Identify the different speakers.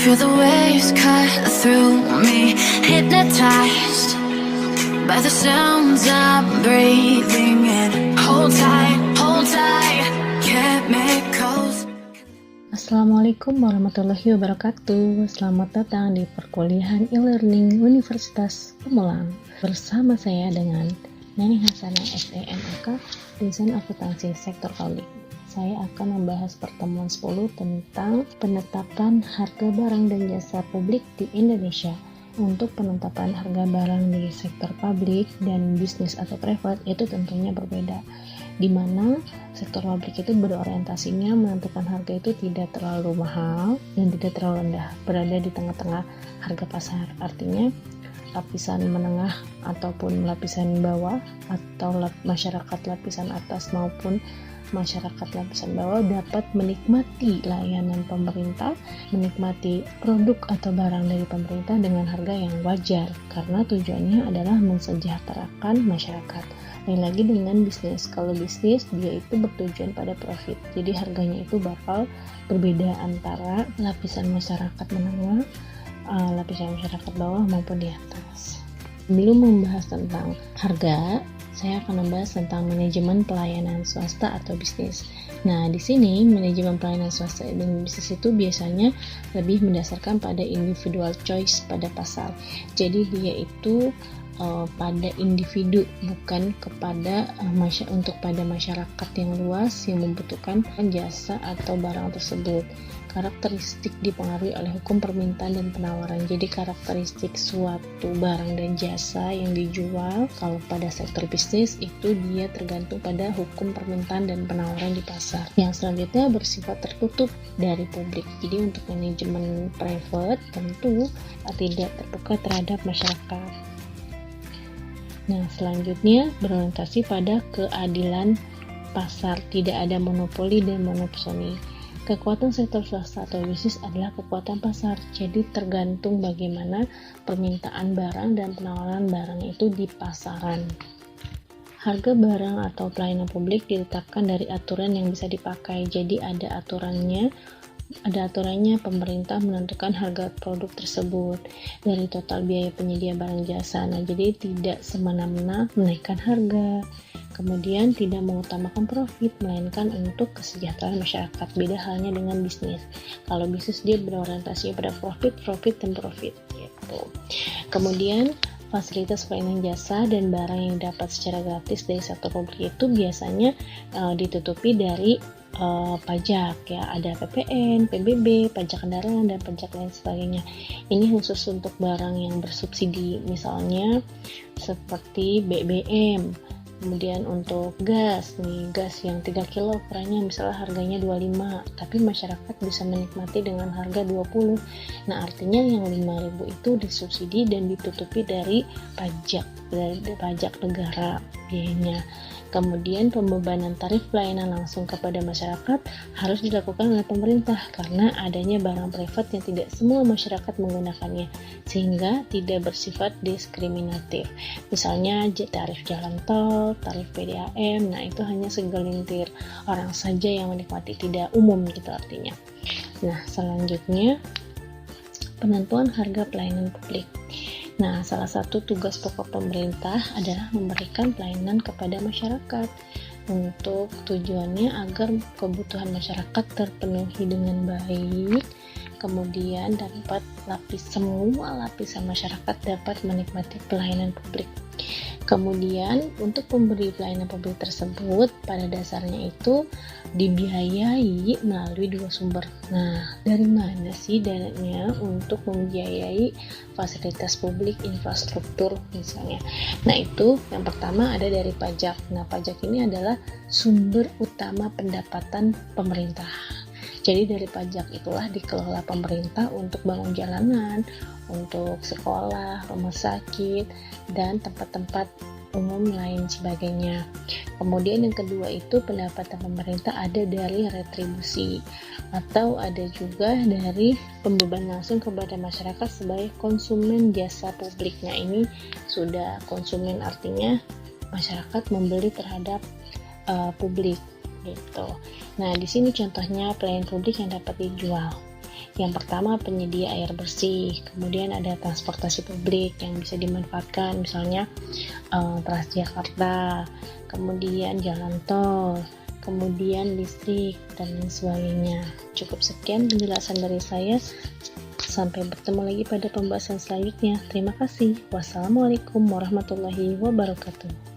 Speaker 1: Feel the waves cut through me, hypnotized by the sounds I'm breathing in. Hold tight, chemicals.
Speaker 2: Assalamualaikum warahmatullahi wabarakatuh. Selamat datang di perkuliahan e-learning Universitas Pemalang. Bersama saya dengan Neneng Hasanah SEMAK, Desain Akuntansi Sektor Publik. Saya akan membahas pertemuan 10 tentang penetapan harga barang dan jasa publik di Indonesia. Untuk penetapan harga barang di sektor publik dan bisnis atau private itu tentunya berbeda, di mana sektor publik itu berorientasinya menentukan harga itu tidak terlalu mahal dan tidak terlalu rendah, berada di tengah-tengah harga pasar. Artinya lapisan menengah ataupun lapisan bawah atau masyarakat lapisan atas maupun masyarakat lapisan bawah dapat menikmati layanan pemerintah, menikmati produk atau barang dari pemerintah dengan harga yang wajar, karena tujuannya adalah mensejahterakan masyarakat. Lain lagi dengan bisnis. Kalau bisnis dia itu bertujuan pada profit, jadi harganya itu bakal berbeda antara lapisan masyarakat menengah, lapisan masyarakat bawah maupun di atas. Belum membahas tentang harga, saya akan membahas tentang manajemen pelayanan swasta atau bisnis. Nah, di sini manajemen pelayanan swasta dan bisnis itu biasanya lebih mendasarkan pada individual choice pada pasar. Jadi dia itu pada individu, bukan kepada untuk pada masyarakat yang luas yang membutuhkan jasa atau barang tersebut. Karakteristik dipengaruhi oleh hukum permintaan dan penawaran. Jadi karakteristik suatu barang dan jasa yang dijual kalau pada sektor bisnis itu dia tergantung pada hukum permintaan dan penawaran di pasar. Yang selanjutnya bersifat tertutup dari publik. Jadi untuk manajemen private tentu tidak terbuka terhadap masyarakat. Nah, selanjutnya berorientasi pada keadilan pasar, tidak ada monopoli dan monopsoni. Kekuatan sektor swasta atau bisnis adalah kekuatan pasar, jadi tergantung bagaimana permintaan barang dan penawaran barang itu di pasaran. Harga barang atau pelayanan publik ditetapkan dari aturan yang bisa dipakai, jadi ada aturannya pemerintah menentukan harga produk tersebut dari total biaya penyedia barang jasa. Nah, jadi tidak semena-mena menaikkan harga, kemudian tidak mengutamakan profit melainkan untuk kesejahteraan masyarakat. Beda halnya dengan bisnis. Kalau bisnis dia berorientasi pada profit gitu. Kemudian fasilitas pelayanan jasa dan barang yang dapat secara gratis dari sektor publik itu biasanya ditutupi dari pajak, ya, ada PPN, PBB, pajak kendaraan dan pajak lain sebagainya. Ini khusus untuk barang yang bersubsidi, misalnya seperti BBM. Kemudian untuk gas yang 3 kilo ukurannya misalnya harganya 25, tapi masyarakat bisa menikmati dengan harga 20. Nah, artinya yang 5.000 itu disubsidi dan ditutupi dari pajak negara biayanya. Kemudian pembebanan tarif pelayanan langsung kepada masyarakat harus dilakukan oleh pemerintah karena adanya barang privat yang tidak semua masyarakat menggunakannya, sehingga tidak bersifat diskriminatif. Misalnya tarif jalan tol, tarif PDAM, nah itu hanya segelintir orang saja yang menikmati, tidak umum gitu artinya. Nah, selanjutnya penentuan harga pelayanan publik. Nah, salah satu tugas pokok pemerintah adalah memberikan pelayanan kepada masyarakat. Untuk tujuannya agar kebutuhan masyarakat terpenuhi dengan baik, kemudian dapat semua lapisan masyarakat dapat menikmati pelayanan publik. Kemudian untuk pemberi pelayanan publik tersebut pada dasarnya itu dibiayai melalui 2 sumber. Nah, dari mana sih dananya untuk membiayai fasilitas publik, infrastruktur misalnya? Nah, itu yang pertama ada dari pajak. Nah, pajak ini adalah sumber utama pendapatan pemerintah. Jadi dari pajak itulah dikelola pemerintah untuk bangun jalanan, untuk sekolah, rumah sakit, dan tempat-tempat umum lain sebagainya. Kemudian yang kedua itu pendapatan pemerintah ada dari retribusi atau ada juga dari pembebanan langsung kepada masyarakat sebagai konsumen jasa publik. Nah, ini sudah konsumen, artinya masyarakat membeli terhadap publik gitu. Nah, di sini contohnya pelayanan publik yang dapat dijual. Yang pertama, penyedia air bersih, kemudian ada transportasi publik yang bisa dimanfaatkan, misalnya Transjakarta, kemudian jalan tol, kemudian listrik, dan lain sebagainya. Cukup sekian penjelasan dari saya. Sampai bertemu lagi pada pembahasan selanjutnya. Terima kasih. Wassalamualaikum warahmatullahi wabarakatuh.